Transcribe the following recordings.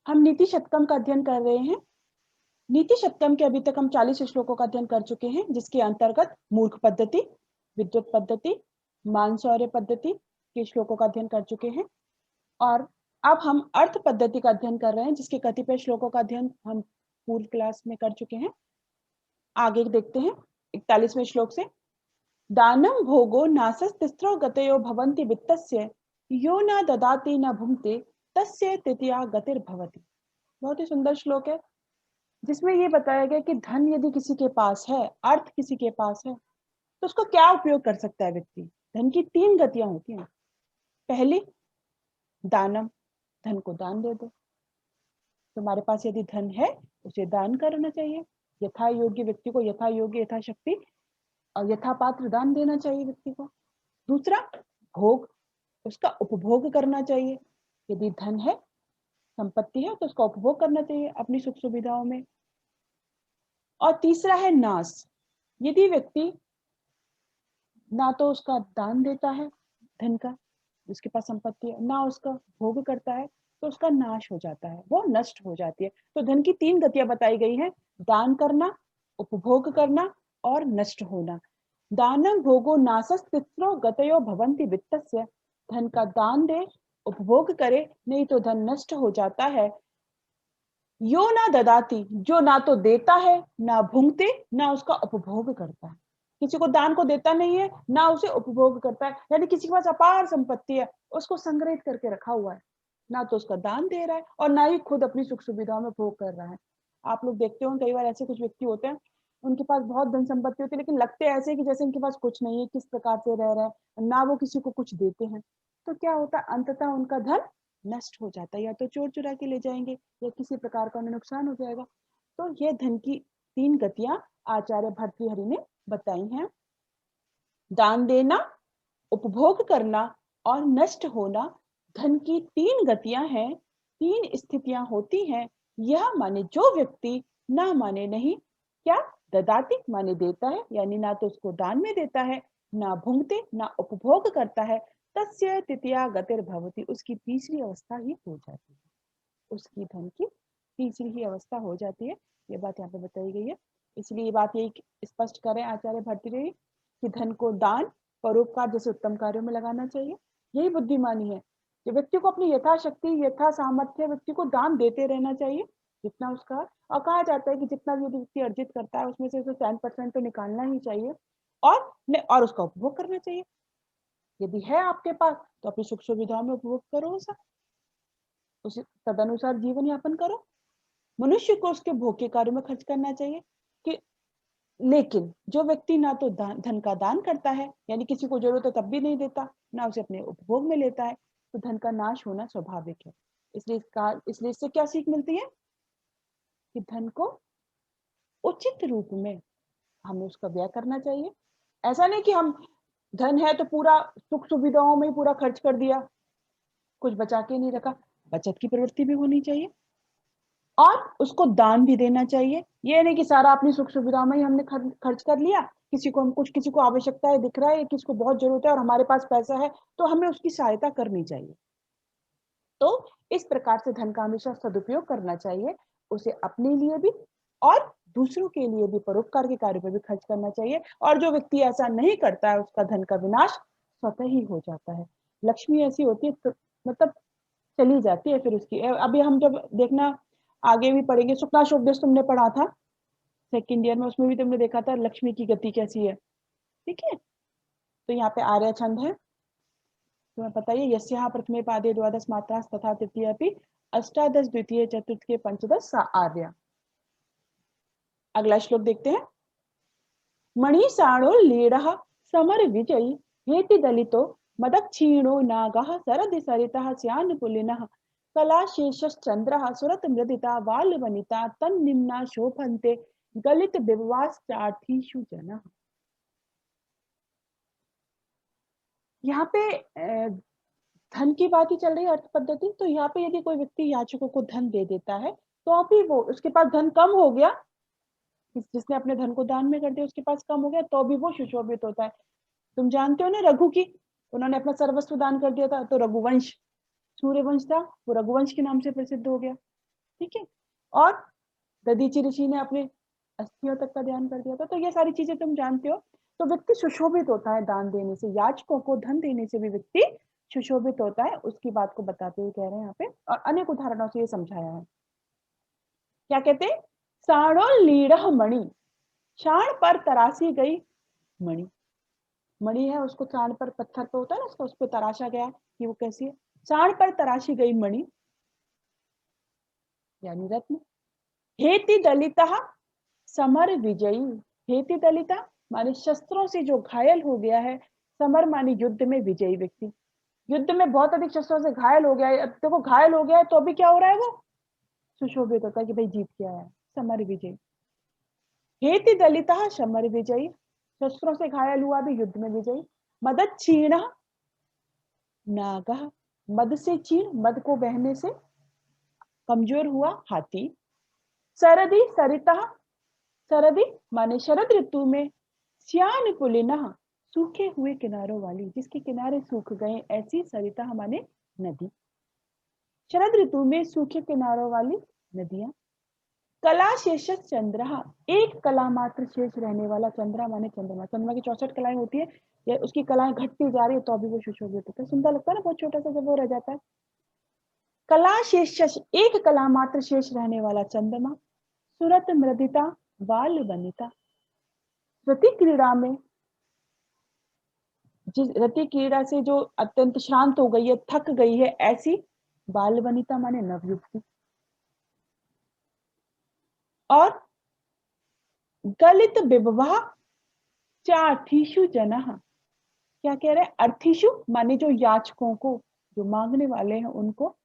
हम नीति शतकम का अध्ययन कर रहे हैं। नीति शतकम के अभी तक हम 40 श्लोकों का अध्ययन कर चुके हैं, जिसके अंतर्गत मूर्ख पद्धति, विद्युत पद्धति, मानसौर्य पद्धति के श्लोकों का अध्ययन कर चुके हैं। और अब हम अर्थ पद्धति का अध्ययन कर रहे हैं, जिसके कतिपय श्लोकों का अध्ययन हम पूर्व क्लास में कर चुके हैं। आगे देखते हैं 41वें श्लोक से। दानम भोगो नासस्तिस्रो गतयो भवन्ति वित्तस्य यो न ददाति न भुंक्ते तस्य तृतीया गतिर्भवति। बहुत ही सुंदर श्लोक है, जिसमें ये बताया गया कि धन यदि किसी के पास है, अर्थ किसी के पास है, तो उसको क्या उपयोग कर सकता है व्यक्ति। धन की 3 गतियां होती हैं। पहली, दानम, धन को दान दे दो। तुम्हारे पास यदि धन है, उसे दान करना चाहिए। यथा योग्य व्यक्ति को यथा योग्य, यथाशक्ति और यथा पात्र दान देना चाहिए व्यक्ति को। दूसरा, भोग, उसका उपभोग करना चाहिए। यदि धन है, संपत्ति है, तो उसका उपभोग करना चाहिए अपनी सुख सुविधाओं में। और तीसरा है नाश। यदि व्यक्ति ना तो उसका दान देता है धन का, उसके पास संपत्ति है, ना उसका भोग करता है, तो उसका नाश हो जाता है, वो नष्ट हो जाती है। तो धन की 3 गतियां बताई गई हैं: दान करना, उपभोग करना और नष्ट होना। दानम भोगो नासस्तिस्रो गतयो भवन्ति वित्तस्य। धन का दान दे, उपभोग करे, नहीं तो धन नष्ट हो जाता है। यो ना ददाती, जो ना तो देता है, ना भुंगते, ना उसका उपभोग करता है। किसी को दान को देता नहीं है, ना उसे उपभोग करता है। यानी किसी के पास अपार संपत्ति है, उसको संग्रहित करके रखा हुआ है, ना तो उसका दान दे रहा है और ना ही खुद अपनी सुख सुविधाओं में भोग कर रहा है। आप लोग देखते हो कई बार ऐसे कुछ व्यक्ति होते हैं, उनके पास बहुत धन संपत्ति होती है, लेकिन लगते ऐसे कि जैसे उनके पास कुछ नहीं है, किस प्रकार से रह रहे हैं, ना वो किसी को कुछ देते हैं। तो क्या होता है, अंततः उनका धन नष्ट हो जाता है, या तो चोर चुरा के ले जाएंगे या किसी प्रकार का उन्हें नुकसान हो जाएगा। तो ये धन की 3 गतियां आचार्य भर्तृहरि ने बताई हैं: दान देना, उपभोग करना और नष्ट होना। धन की 3 गतियां हैं, 3 स्थितियां होती हैं। यह माने जो व्यक्ति ना माने नहीं, क्या ददाती माने देता है, यानी ना तो उसको दान में देता है, ना भुंगते, ना उपभोग करता है, तस्य तृतीया गतिर्भवति, उसकी तीसरी अवस्था ही हो जाती है। उसकी धन की तीसरी ही अवस्था हो जाती है। ये बात यहाँ पे बताई गई है। इसलिए ये बात यही स्पष्ट करें आचार्य भर्तृहरि कि धन को दान, परोपकार जैसे उत्तम कार्यों में लगाना चाहिए। यही बुद्धिमानी है कि व्यक्ति को अपनी यथाशक्ति, यथा सामर्थ्य व्यक्ति को दान देते रहना चाहिए, जितना उसका। और कहा जाता है कि जितना भी व्यक्ति अर्जित करता है, उसमें से 10% तो निकालना ही चाहिए और उसका उपभोग करना चाहिए। यदि है आपके पास, तो अपनी सुख सुविधाओं में उपभोग करो, उसे तदनुसार जीवन यापन करो। मनुष्य को उसके भोग के कार्यों में खर्च करना चाहिए। कि लेकिन जो व्यक्ति ना तो धन का दान करता है, यानी किसी को जरूरत है तब भी नहीं देता, ना उसे अपने उपभोग में लेता है, तो धन का नाश होना स्वाभाविक है। इसलिए इससे क्या सीख मिलती है कि धन को उचित रूप में हमें उसका व्यय करना चाहिए। ऐसा नहीं कि हम धन है तो पूरा सुख सुविधाओं में पूरा खर्च कर दिया, कुछ बचा के नहीं रखा। बचत की प्रवृत्ति भी होनी चाहिए और उसको दान भी देना चाहिए। ये नहीं कि सारा अपनी सुख सुविधा में ही हमने खर्च कर लिया। किसी को आवश्यकता है, दिख रहा है, किसी को बहुत जरूरत है और हमारे पास पैसा है, तो हमें उसकी सहायता करनी चाहिए। तो इस प्रकार से धन का हमेशा सदुपयोग करना चाहिए, उसे अपने लिए भी और दूसरों के लिए भी, परोपकार के कार्य पर भी खर्च करना चाहिए। और जो व्यक्ति ऐसा नहीं करता है, उसका धन का विनाश स्वतः ही हो जाता है। लक्ष्मी ऐसी होती है तो मतलब चली जाती है फिर उसकी। अभी हम जब देखना आगे भी पढ़ेंगे, शुक्लाशोपदेश तुमने पढ़ा था 2nd ईयर में, उसमें भी तुमने देखा था लक्ष्मी की गति कैसी है। ठीक है, तो यहाँ पे आर्य छंद है, तुम्हें पता ही है। यस्याः प्रथमे पादे द्वादश मात्राः तथा तृतीय अपि अष्टादश द्वितीय चतुर्थ पंचदश सा आर्य। अगला श्लोक देखते हैं। मणिसाणो लीढ़ः समर विजयी हेति दलितो मदक्षिणो नागः सरदि सरितः स्यानुकूलिनः कलाशेषश्चन्द्रः सुरतमृदिता बालवनिता तन्निम्ना शोभन्ते गलित विवाश्चार्थीषु जनः। यहाँ पे धन की बात ही चल रही है, अर्थ पद्धति। तो यहाँ पे यदि कोई व्यक्ति याचकों को धन दे देता है, तो अभी वो उसके पास धन कम हो गया, जिसने अपने धन को दान में कर दिया उसके पास कम हो गया, तो भी वो सुशोभित होता है। तुम जानते हो ना रघु की, उन्होंने अपना सर्वस्व दान कर दिया था, तो रघुवंश, सूर्यवंश था, वो रघुवंश के नाम से प्रसिद्ध हो गया। ठीक है। और दधीचि ऋषि ने अपने अस्थियों तक का ध्यान कर दिया था। तो ये सारी चीजें तुम जानते हो। तो व्यक्ति सुशोभित होता है दान देने से, याचकों को धन देने से भी व्यक्ति सुशोभित होता है, उसकी बात को बताते हुए कह रहे हैं यहाँ पे, और अनेक उदाहरणों से ये समझाया है। क्या कहते हैं? साणो लीढ़ मणि, शाण पर तराशी गई मणि। मणि है, उसको साण पर, पत्थर पे होता है ना, उसको उस पर तराशा गया कि वो कैसी है। साण पर तराशी गई मणि यानी रत्न। हेति दलिता समर विजयी। हेति दलिता माने शस्त्रों से जो घायल हो गया है, समर माने युद्ध में विजयी व्यक्ति। युद्ध में बहुत अधिक शस्त्रों से घायल हो गया है, अब देखो घायल हो गया है तो अभी क्या हो रहा है, वो सुशोभित होता है कि भाई जीत के आया है, समर विजयी। हेति दलिता समर विजयी, शस्त्रों से घायल हुआ भी युद्ध में विजयी। मदद क्षीण नागः, मद से क्षीण, मद को बहने से कमजोर हुआ हाथी। सरदी सरिता, सरदी माने शरद ऋतु में, श्यान पुलिनः सूखे हुए किनारों वाली, जिसके किनारे सूख गए ऐसी सरिता माने नदी। शरद ऋतु में सूखे किनारों वाली नदियां। कला शेष चंद्र, एक कला मात्र शेष रहने वाला, चंद्रा माने चंद्रमा। चंद्रमा की 64 कलाएं होती है, या उसकी कलाएं घटती जा रही है तो अभी वो सुशोभित होता है, सुंदर लगता है ना, बहुत छोटा सा जब वो रह जाता है। कला शेष, एक कला मात्र शेष रहने वाला चंद्रमा। सुरत मृदिता बाल बनिता, रति क्रीड़ा में, जिस रति क्रीड़ा से जो अत्यंत शांत हो गई है, थक गई है, ऐसी बाल वनिता माने नवयुक्ति। और गलित विवाह चाठीषु जनः, क्या कह रहे हैं? अर्थिषु माने जो याचकों को, जो मांगने वाले हैं उनको,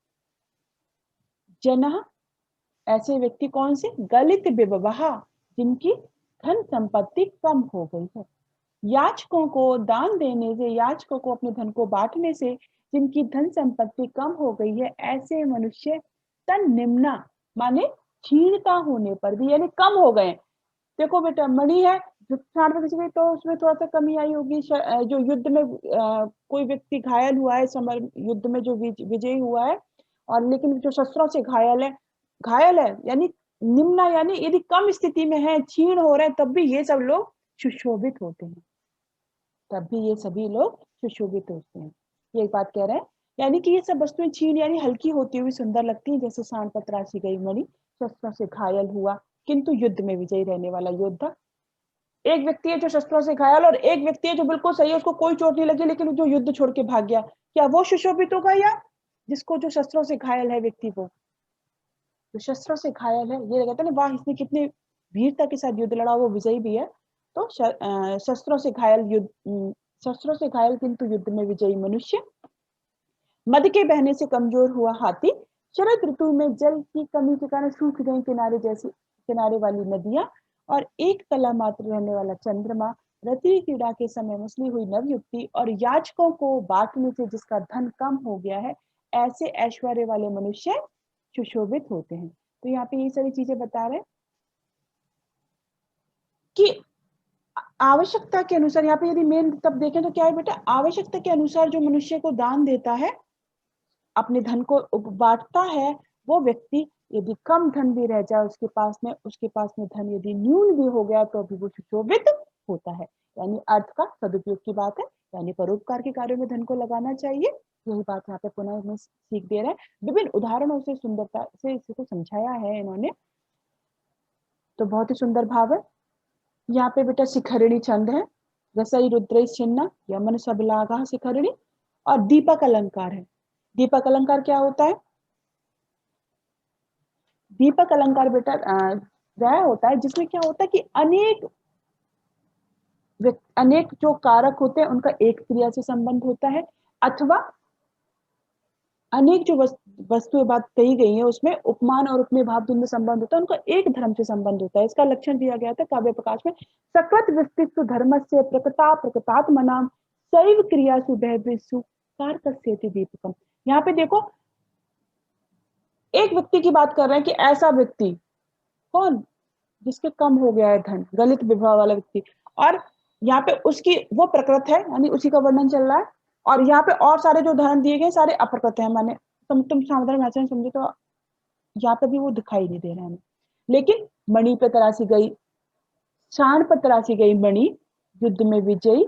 जनः ऐसे व्यक्ति कौन से? गलित विवाह, जिनकी धन संपत्ति कम हो गई है। याचकों को दान देने से, याचकों को अपने धन को बांटने से जिनकी धन संपत्ति कम हो गई है, ऐसे मनुष्य तन निम्ना माने क्षीणता होने पर भी, यानी कम हो गए। देखो बेटा, मणि है, नुकसान में किसी तो उसमें थोड़ा सा कमी आई होगी। जो युद्ध में कोई व्यक्ति घायल हुआ है, समर युद्ध में जो विजयी हुआ है, और लेकिन जो शस्त्रों से घायल है यानी निम्ना, यानी यदि कम स्थिति में है, क्षीण हो रहे हैं, तब भी ये सब लोग सुशोभित होते हैं, तब भी ये सभी लोग सुशोभित होते हैं। ये एक बात कह रहे हैं, यानी कि ये सब वस्तुएं क्षीण यानी हल्की होती हुई सुंदर लगती हैं, जैसे सांड पर तराशी गई मणि, शस्त्रों से घायल हुआ किंतु युद्ध में विजयी रहने वाला योद्धा। एक व्यक्ति है जो शस्त्रों से घायल, और एक व्यक्ति है जो बिल्कुल सही है, उसको कोई चोट नहीं लगी, लेकिन जो युद्ध छोड़ के भाग गया, क्या वो सुशोभित होगा? या जिसको, जो शस्त्रों से घायल है व्यक्ति को, जो शस्त्रों से घायल है, ये कहते हैं ना, वाह इसने कितनी वीरता के साथ युद्ध लड़ा, वो विजयी भी है। तो शस्त्रों से घायल युद्ध, शस्त्रों से घायल किंतु युद्ध में विजयी मनुष्य। मद के बहने से कमजोर हुआ हाथी। शरद ऋतु में जल की कमी के कारण सूख गई किनारे जैसी, किनारे वाली नदियां। और एक कला मात्र रहने वाला चंद्रमा। रति क्रीड़ा के समय मसली हुई नवयुक्ति। और याचकों को बांटने से जिसका धन कम हो गया है, ऐसे ऐश्वर्य वाले मनुष्य सुशोभित होते हैं। तो यहाँ पे ये सारी चीजें बता रहे हैं कि आवश्यकता के अनुसार, यहाँ पे यदि मेन तब देखें तो क्या है बेटा, आवश्यकता के अनुसार जो मनुष्य को दान देता है, अपने धन को बांटता है, वो व्यक्ति यदि कम धन भी रह जाए उसके पास में धन यदि न्यून भी हो गया, तो भी वो सुशोभित होता है। यानी अर्थ का सदुपयोग की बात है, यानी परोपकार के कार्यों में धन को लगाना चाहिए। यही बात यहाँ पे पुनः इसमें सीख दे रहे हैं, विभिन्न उदाहरणों से सुंदरता से इसको समझाया है इन्होंने। तो बहुत ही सुंदर भाव है। यहाँ पे बेटा शिखरिणी छंद है, रसई रुद्र छिन्न यमन सबलागा शिखरिणी। और दीपक अलंकार है। दीपक अलंकार क्या होता है? दीपक अलंकार बेटा वह होता है जिसमें क्या होता है कि अनेक जो कारक होते हैं उनका एक क्रिया से संबंध होता है, अथवा अनेक जो वस्तुएं बात कही गई है उसमें उपमान और उपमेय भाव जिनमें संबंध होता है, उनका एक धर्म से संबंध होता है। इसका लक्षण दिया गया था काव्य प्रकाश में। सकृत विस्तृत धर्म से प्रकटात्मनाम शैव क्रियासु बहविषु कारकस्येति दीपकम। यहाँ पे देखो, एक व्यक्ति की बात कर रहे हैं कि ऐसा व्यक्ति कौन, जिसके कम हो गया है धन, गलित विवाह वाला व्यक्ति। और यहाँ पे उसकी वो प्रकृत है, यानी उसी का वर्णन चल रहा है। और यहाँ पे और सारे जो उदाहरण दिए गए सारे अप्रकृत है, माने तुम सावधान भाषा में समझे तो यहाँ पे भी वो दिखाई नहीं दे रहा है। लेकिन मणि पे तराशी गई, शान पर तराशी गई मणि, युद्ध में विजयी,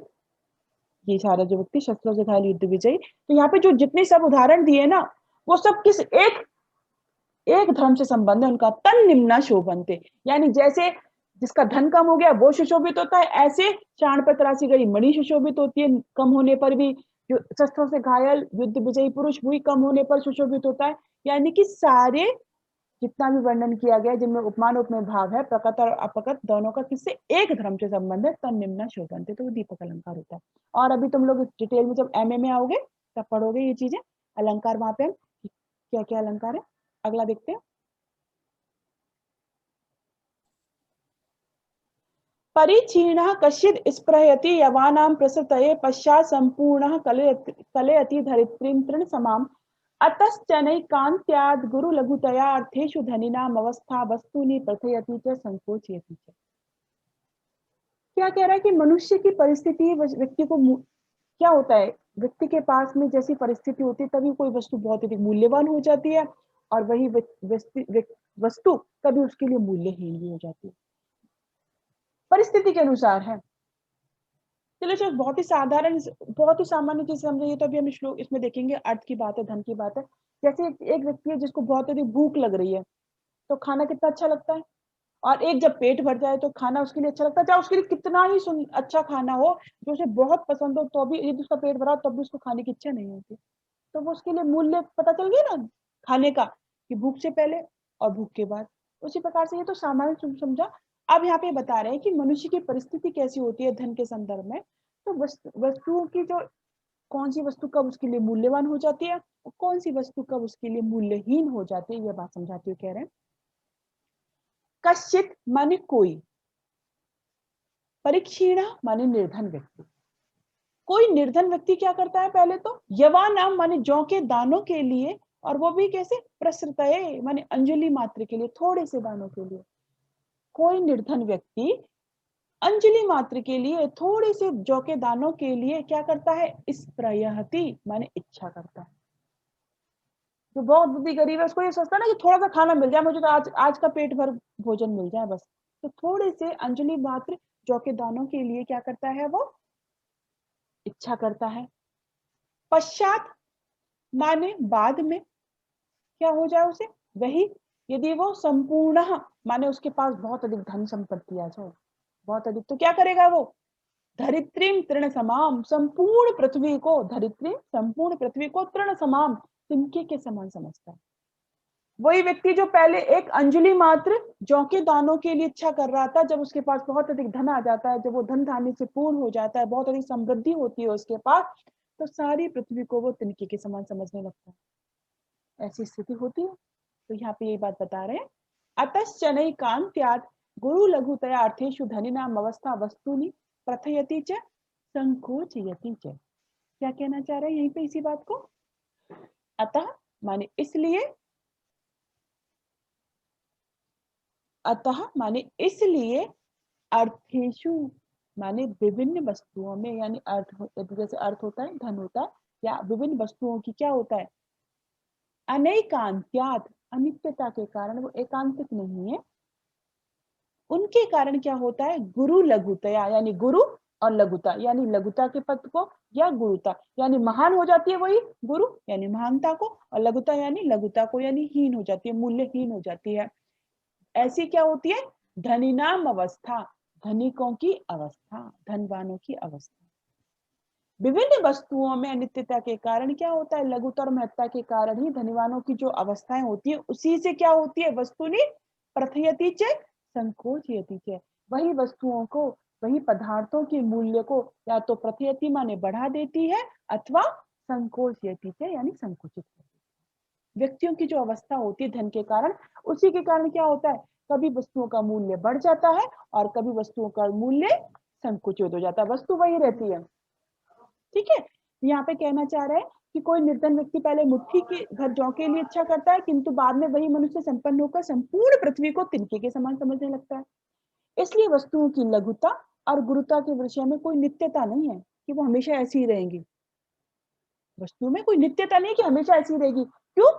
ये सारे जो व्यक्ति शस्त्रों से घायल युद्ध विजयी। तो यहाँ पे जो जितने सब उदाहरण दिए ना, वो सब किस एक धर्म से संबंध है उनका। तन निम्ना शोभनते, यानी जैसे जिसका धन कम हो गया वो सुशोभित होता है, ऐसे शान पर तराशी गई मणि सुशोभित होती है कम होने पर भी। जो शस्त्रों से घायल युद्ध विजयी पुरुष वही कम होने पर सुशोभित होता है। यानी कि सारे जितना भी वर्णन किया गया जिनमें उपमान उपमेय भाव है, प्रकट और अपकट दोनों का किससे, एक धर्म से संबंध है। तन निम्ना शोभनते, तो वो दीपक अलंकार होता है। और अभी तुम लोग डिटेल में जब एमए में आओगे तब पढ़ोगे ये चीजें, अलंकार वहां पे हम क्या क्या अलंकार है। अगला देखते हैं। परिच्छीणः कश्चित् स्पृहयति यवानां प्रसृतये पश्चात् सम्पूर्णः कलयति धरित्रीं तृणसमाम् अतश्चनैकान्त्याद् गुरुलघुतया अर्थेषु धनिनाम् अवस्था वस्तूनि प्रथयति च संकोचयति च। क्या कह रहा है कि मनुष्य की परिस्थिति व्यक्ति को क्या होता है, व्यक्ति के पास में जैसी परिस्थिति होती है तभी कोई वस्तु बहुत अधिक मूल्यवान हो जाती है, और वही वस्तु कभी उसके लिए मूल्यहीन भी हो जाती है, परिस्थिति के अनुसार है। चलो सर, बहुत ही साधारण बहुत ही सामान्य चीज समझिए, तो अभी हम श्लोक इसमें देखेंगे, अर्थ की बात है, धन की बात है। जैसे एक व्यक्ति है जिसको बहुत अधिक भूख लग रही है, तो खाना कितना अच्छा लगता है, और एक जब पेट भर जाए तो खाना उसके लिए अच्छा लगता है, चाहे उसके लिए कितना ही अच्छा खाना हो, जो उसे बहुत पसंद हो, तो भी यदि उसका पेट भरा तब भी उसको खाने की इच्छा नहीं होती। तो वो उसके लिए मूल्य पता चल गया ना खाने का, कि भूख से पहले और भूख के बाद। उसी प्रकार से ये तो सामान्य समझा। अब यहाँ पे बता रहे हैं कि मनुष्य की परिस्थिति कैसी होती है धन के संदर्भ में। तो वस्तुओं की जो, कौन सी वस्तु कब उसके लिए मूल्यवान हो जाती है और कौन सी वस्तु कब उसके लिए मूल्यहीन हो जाती है, यह बात समझाते हुए कह रहे हैं। कश्चित माने कोई, परीक्षीणा माने निर्धन व्यक्ति। कोई निर्धन व्यक्ति क्या करता है, पहले तो यवानाम माने जौ के दानों के लिए, और वो भी कैसे, प्रसृतये माने अंजलि मात्र के लिए, थोड़े से दानों के लिए। कोई निर्धन व्यक्ति अंजलि मात्र के लिए, थोड़े से जौ के दानों के लिए क्या करता है, स्प्रयहति माने इच्छा करता है। जो बहुत बुद्धि गरीब है उसको ये सोचता है ना कि थोड़ा सा खाना मिल जाए मुझे, तो आज का पेट भर भोजन मिल जाए बस। तो थोड़े से अंजलि मात्र जौ के दानों के लिए क्या करता है, वो इच्छा करता है। पश्चात माने बाद में क्या हो जाए उसे, वही यदि वो संपूर्ण माने उसके पास बहुत अधिक धन संपत्ति आ जाए, बहुत अधिक, तो क्या करेगा वो, धरित्रीम तृण समाम, संपूर्ण पृथ्वी को, धरित्री संपूर्ण पृथ्वी को तृण समाम तिनके के समान समझता है। वही व्यक्ति जो पहले एक अंजलि मात्र जौ के दानों के लिए इच्छा कर रहा था, जब उसके पास बहुत अधिक धन आ जाता है, जब वो धन धान्य से पूर्ण हो जाता है, बहुत अधिक समृद्धि होती है उसके पास, तो सारी पृथ्वी को वो तिनके के समान समझने लगता है। ऐसी स्थिति होती है। तो यहाँ पे ये बात बता रहे हैं, अतश्चनई कांत्यात् गुरु लघुतया अर्थेषु धनिनाम अवस्था वस्तुनि प्रथयति च संकोचयति च। क्या कहना चाह रहे हैं यहीं पे इसी बात को, अतः माने इसलिए, अतः माने इसलिए, अर्थेषु माने विभिन्न वस्तुओं में, यानी अर्थ जैसे अर्थ होता है धन होता है, या विभिन्न वस्तुओं की क्या होता है, अनैकांत्यात् अनित्यता के कारण वो एकांतिक नहीं है, उनके कारण क्या होता है, गुरु लघुतया, यानी गुरु और लघुता, यानी लघुता के पद को, या गुरुता यानी महान हो जाती है वही गुरु यानी महानता को, और लघुता यानी लघुता को, यानी हीन हो जाती है, मूल्यहीन हो जाती है। ऐसी क्या होती है, धनिनाम अवस्था, धनिकों की अवस्था, धनवानों की अवस्था। विभिन्न वस्तुओं में अनित्यता के कारण क्या होता है, लघुता और महत्ता के कारण ही धनवानों की जो अवस्थाएं होती है, उसी से क्या होती है, वस्तुनि प्रथयति च संकोचयति च। वही वस्तुओं को, वही पदार्थों के मूल्य को या तो प्रथयति माने बढ़ा देती है, अथवा संकोचयति च यानी संकुचित कर देती है। व्यक्तियों की जो अवस्था होती है धन के कारण, उसी के कारण क्या होता है, कभी वस्तुओं का मूल्य बढ़ जाता है और कभी वस्तुओं का मूल्य संकुचित हो जाता है, वस्तु वही रहती है। ठीक है, यहाँ पे कहना चाह रहा है कि कोई निर्धन व्यक्ति पहले मुट्ठी के भर जौ के लिए इच्छा करता है, किंतु बाद में वही मनुष्य संपन्न होकर संपूर्ण पृथ्वी को तिनके के समान समझने लगता है। इसलिए वस्तुओं की लघुता और गुरुता के विषय में कोई नित्यता नहीं है कि वो हमेशा ऐसी ही रहेंगी। वस्तु में कोई नित्यता नहीं है कि हमेशा ऐसी रहेगी। क्यों?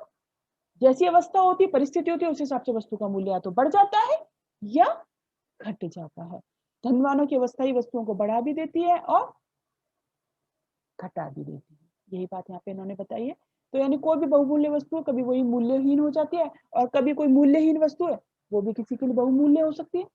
जैसी अवस्था होती है, परिस्थिति होती है, उस हिसाब से वस्तु का मूल्य या तो बढ़ जाता है या घट जाता है। धनवानों की अवस्था ही वस्तुओं को बढ़ा भी देती है और घटा भी देती है। यही बात यहाँ पे इन्होंने बताई है। तो यानी कोई भी बहुमूल्य वस्तु कभी वही मूल्यहीन हो जाती है, और कभी कोई मूल्यहीन वस्तु है वो भी किसी के लिए बहुमूल्य हो सकती है।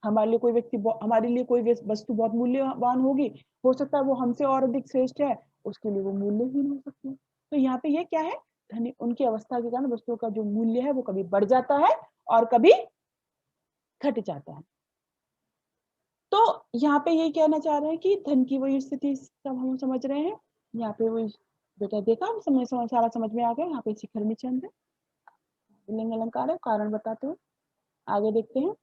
हमारे लिए कोई व्यक्ति, हमारे लिए कोई वस्तु बहुत मूल्यवान होगी, हो सकता है वो हमसे और अधिक श्रेष्ठ है, उसके लिए वो मूल्यहीन हो सकती है। तो यहाँ पे ये क्या है, धनी उनकी अवस्था के कारण वस्तुओं का जो मूल्य है वो कभी बढ़ जाता है और कभी घट जाता है। तो यहाँ पे ये कहना चाह रहे हैं कि धन की वही स्थिति सब हम समझ रहे हैं। यहाँ पे वही बेटा देखा, हम सारा समझ में आ गया। यहाँ पे शिखर में चंद है, लिंग अलंकार है, कारण बताते हैं। आगे देखते हैं।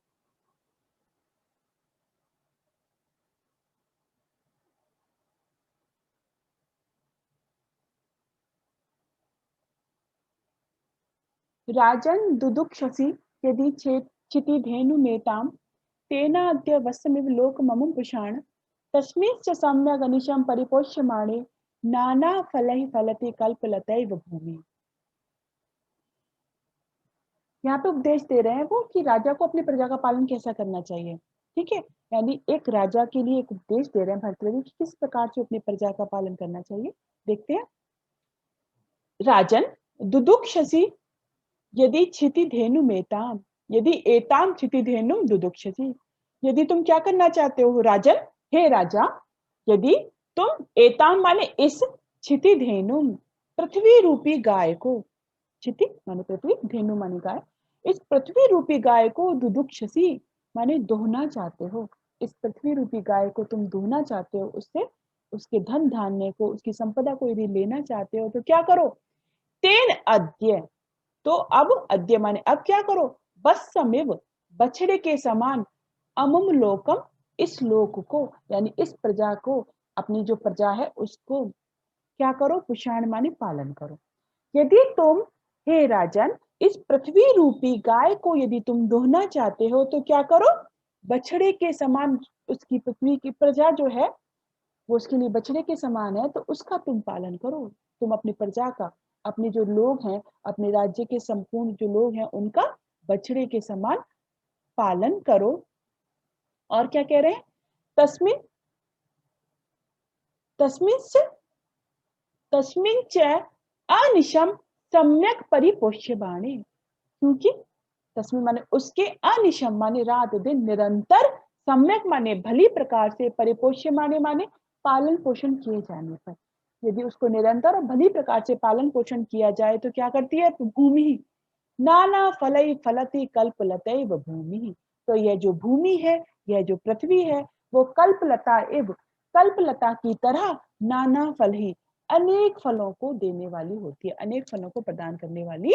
राजन दुदुक्षसि यदि क्षिति धेनु मेताम तेनाद्य वस्मिव लोक मम पुषाण तस्मिंश्च सम्यग् अनिशं परिपोष्यमाणे नाना फलैः फलति कल्पलतैव भूमि। यहाँ पे उपदेश दे रहे हैं वो कि राजा को अपनी प्रजा का पालन कैसा करना चाहिए। ठीक है, यानी एक राजा के लिए एक उपदेश दे रहे हैं भर्तृहरि कि किस प्रकार से अपनी प्रजा का पालन करना चाहिए। देखते हैं। राजन दुदुक्षसि यदि क्षिति धेनु मेताम, यदि एताम क्षिति धेनुम दुदुक्षसि, यदि तुम क्या करना चाहते हो राजन, हे राजा, यदि तुम एताम माने इस, क्षिति धेनुम पृथ्वी रूपी गाय को, क्षिति माने पृथ्वी, धेनु माने गाय, इस पृथ्वी रूपी गाय को दुदुक्षसी माने दोहना चाहते हो, इस पृथ्वी रूपी गाय को तुम दोहना चाहते हो, उससे उसके धन धान्य को, उसकी संपदा को यदि लेना चाहते हो तो क्या करो, तेन अद्य, तो अब अद्य माने अब क्या करो, बस समिव बछड़े के समान, अमुम लोकम इस लोक को, यानी इस प्रजा को, अपनी जो प्रजा है उसको क्या करो, पुषाण माने पालन करो। यदि तुम हे राजन इस पृथ्वी रूपी गाय को यदि तुम दोहना चाहते हो तो क्या करो, बछड़े के समान, उसकी पृथ्वी की प्रजा जो है वो उसके लिए बछड़े के समान है, तो उसका तुम पालन करो। तुम अपनी प्रजा का, अपने जो लोग हैं, अपने राज्य के संपूर्ण जो लोग हैं उनका बछड़े के समान पालन करो। और क्या कह रहे हैं, तस्मिन तस्मिन च अनिशम सम्यक परिपोष्यमाणे, क्योंकि तस्मिन माने उसके, अनिशम माने रात दिन, निरंतर, सम्यक माने भली प्रकार से, परिपोष्यमाणे माने पालन पोषण किए जाने पर, यदि उसको निरंतर और भली प्रकार से पालन पोषण किया जाए तो क्या करती है, भूमि नाना फलई फलती कल्पलतैव भूमि, तो यह जो भूमि है, यह जो पृथ्वी है, वो कल्पलता एव, कल्पलता की तरह नाना फल ही, अनेक फलों को देने वाली होती है, अनेक फलों को प्रदान करने वाली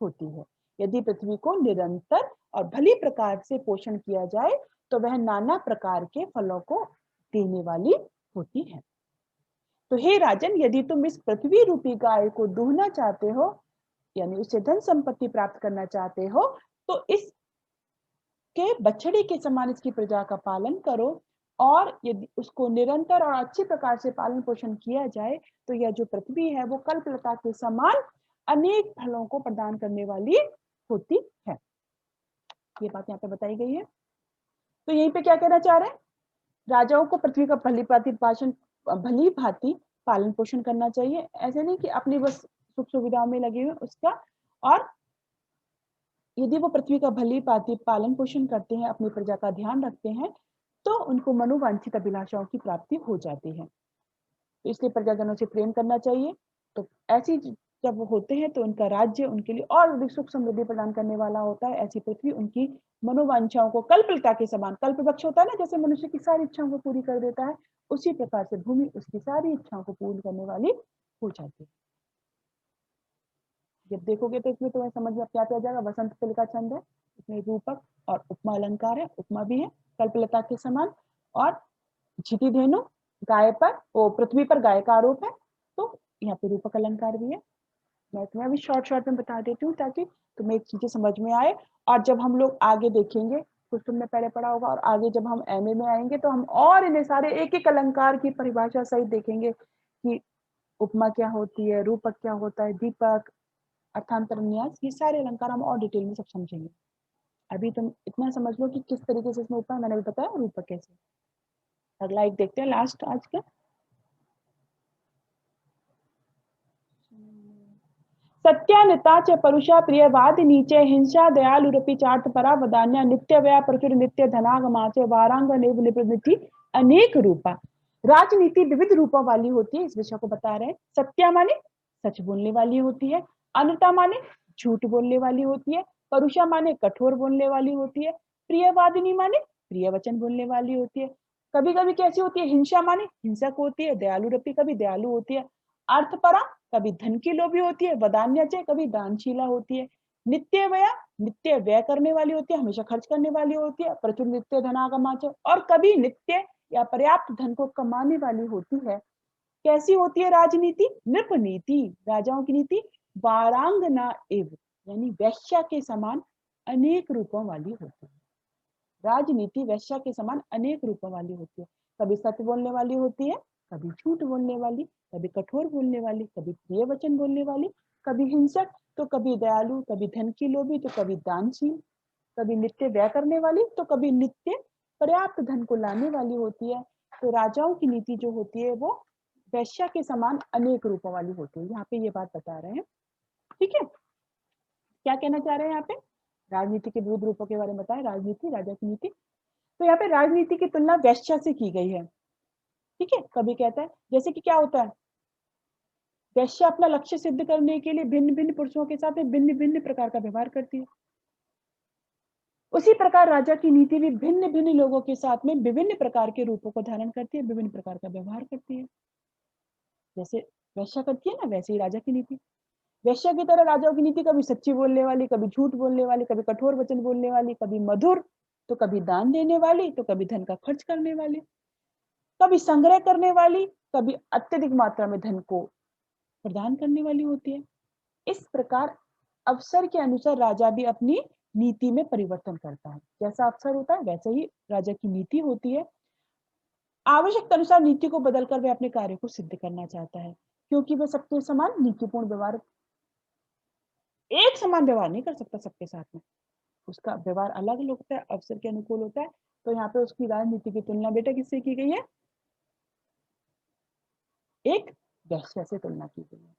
होती है। यदि पृथ्वी को निरंतर और भली प्रकार से पोषण किया जाए तो वह नाना प्रकार के फलों को देने वाली होती है। तो हे राजन, यदि तुम इस पृथ्वी रूपी गाय को दूहना चाहते हो, यानी उससे धन संपत्ति प्राप्त करना चाहते हो, तो इसके बछड़े के समान इसकी प्रजा का पालन करो, और यदि उसको निरंतर और अच्छी प्रकार से पालन पोषण किया जाए तो यह जो पृथ्वी है वो कल्पलता के समान अनेक फलों को प्रदान करने वाली होती है। ये बात यहाँ पे बताई गई है। तो यहीं पे क्या कहना चाह रहे हैं, राजाओं को पृथ्वी का भली भांति पालन पोषण करना चाहिए। ऐसे नहीं कि अपनी बस सुख सुविधाओं में लगे हुए उसका, और यदि वो पृथ्वी का भली भांति पालन पोषण करते हैं, अपनी प्रजा का ध्यान रखते हैं, तो उनको मनोवांछित अभिलाषाओं की प्राप्ति हो जाती है। तो इसलिए प्रजाजनों से प्रेम करना चाहिए। तो ऐसी जब वो होते हैं तो उनका राज्य उनके लिए और अधिक सुख समृद्धि प्रदान करने वाला होता है। ऐसी पृथ्वी उनकी मनोवांछाओं को कल्पलता के समान, कल्प वृक्ष होता है ना, जैसे मनुष्य की सारी इच्छाओं को पूरी कर देता है, उसी प्रकार से भूमि उसकी सारी इच्छाओं को पूर्ण करने वाली हो जाती है। जब देखोगे तो इसमें तुम्हें समझ में अपने आप आ जाएगा। वसंत तिल का छंद है, इसमें रूपक और उपमा अलंकार है, उपमा भी है कल्पलता के समान, और क्षिति धेनु गाय पर, वो पृथ्वी पर गाय का आरोप है, तो यहाँ पे रूपक अलंकार भी है। मैं तुम्हें अभी शॉर्ट में बता देती हूँ ताकि तुम्हें एक चीजें समझ में आए। और जब हम लोग आगे देखेंगे, कुछ तुमने पहले पढ़ा होगा, और आगे जब हम एमए में आएंगे तो हम और इन्हें सारे एक एक अलंकार की परिभाषा सहित देखेंगे कि उपमा क्या होती है, रूपक क्या होता है, दीपक, अर्थांतर न्यास, ये सारे अलंकार हम और डिटेल में सब समझेंगे। अभी तुम इतना समझ लो कि किस तरीके से इसमें ऊपर मैंने भी बताया और ऊपर कैसे। अगला एक देखते हैं लास्ट आज का। सत्यानिता च परुषा प्रियवाद नीचे हिंसा दयालुरपि चार्थ परा वदान्या नित्य व्यय प्रचुर नित्य धनागमाचे वारांग निवृत्ति अनेक रूपा। राजनीति विविध रूपों वाली होती है, इस विषय को बता रहे हैं। सत्या माने सच बोलने वाली होती है, अनृता माने झूठ बोलने वाली होती है, परुषा माने कठोर बोलने वाली होती है, प्रियवादिनी माने प्रिय वचन बोलने वाली होती है। कभी कभी कैसी होती है, हिंसा माने हिंसक होती है, दयालु रपी कभी दयालु होती है, अर्थपरा कभी धन की लोभी होती है, वदान्यचे कभी दानशीला होती है, नित्य व्यय नित्य व्यय करने वाली होती है, हमेशा खर्च करने वाली होती है, प्रचुर नित्य धनागमाचे और कभी नित्य या पर्याप्त धन को कमाने वाली होती है। कैसी होती है राजनीति, नृप नीति राजाओं की नीति, वारांगना एव यानी वैश्या के समान अनेक रूपों वाली होती है। राजनीति वैश्या के समान अनेक रूपों वाली होती है, कभी सत्य बोलने वाली होती है, कभी झूठ बोलने वाली, कभी कठोर बोलने वाली, कभी प्रिय वचन बोलने वाली, कभी हिंसक तो कभी दयालु, कभी धन की लोभी तो कभी दानशील, कभी नित्य व्यय करने वाली तो कभी नित्य पर्याप्त धन को लाने वाली होती है। तो राजाओं की नीति जो होती है वो वैश्या के समान अनेक रूपों वाली होती है, यहाँ पे ये बात बता रहे हैं। ठीक है, क्या कहना चाह रहे हैं यहाँ पे, राजनीति के विविध रूपों के बारे में बताया, राजनीति राजा की नीति। तो यहाँ पे राजनीति की तुलना वैश्या से की गई है। ठीक है, कभी कहता है जैसे कि क्या होता है, वैश्या अपना लक्ष्य सिद्ध करने के लिए भिन्न भिन्न पुरुषों के साथ भिन्न भिन्न प्रकार का व्यवहार करती है, उसी प्रकार राजा की नीति भी भिन्न भिन्न लोगों के साथ में विभिन्न प्रकार के रूपों को धारण करती है, विभिन्न प्रकार का व्यवहार करती है। जैसे वैश्या करती है ना, वैसे ही राजा की नीति। वैश्या की तरह राजाओं की नीति कभी सच्ची बोलने वाली, कभी झूठ बोलने वाली, कभी कठोर वचन बोलने वाली, कभी मधुर तो कभी दान देने वाली, तो कभी धन का खर्च करने वाली, कभी संग्रह करने वाली, कभी अत्यधिक मात्रा में धन को प्रदान करने वाली होती है। इस प्रकार अवसर के अनुसार राजा भी अपनी नीति में परिवर्तन करता है, जैसा अवसर होता है वैसे ही राजा की नीति होती है। आवश्यकता अनुसार नीति को बदलकर वह अपने कार्य को सिद्ध करना चाहता है, क्योंकि वह सबके समान नीतिपूर्ण व्यवहार, एक समान व्यवहार नहीं कर सकता सबके साथ में, उसका व्यवहार अलग अलग होता है, अवसर के अनुकूल होता है। तो यहाँ पे उसकी राजनीति की तुलना बेटा किससे की गई है, एक वैश्या से तुलना की गई है।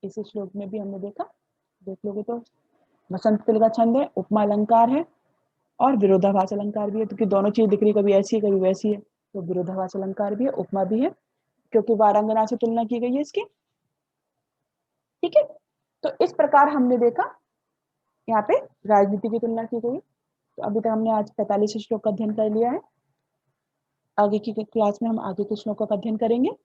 इस श्लोक में भी हमने देखा, देख लोगे तो वसंत तिल का छंद है, उपमा अलंकार है और विरोधाभास अलंकार भी है, क्योंकि दोनों चीज दिख रही, कभी ऐसी है कभी वैसी है, तो विरोधाभास अलंकार भी है, उपमा भी है, क्योंकि वारांगना से तुलना की गई है इसकी। ठीक है, तो इस प्रकार हमने देखा यहाँ पे राजनीति की तुलना की गई। तो अभी तक हमने आज 45 श्लोक का अध्ययन कर लिया है, आगे की क्लास में हम आगे के श्लोकों का अध्ययन करेंगे।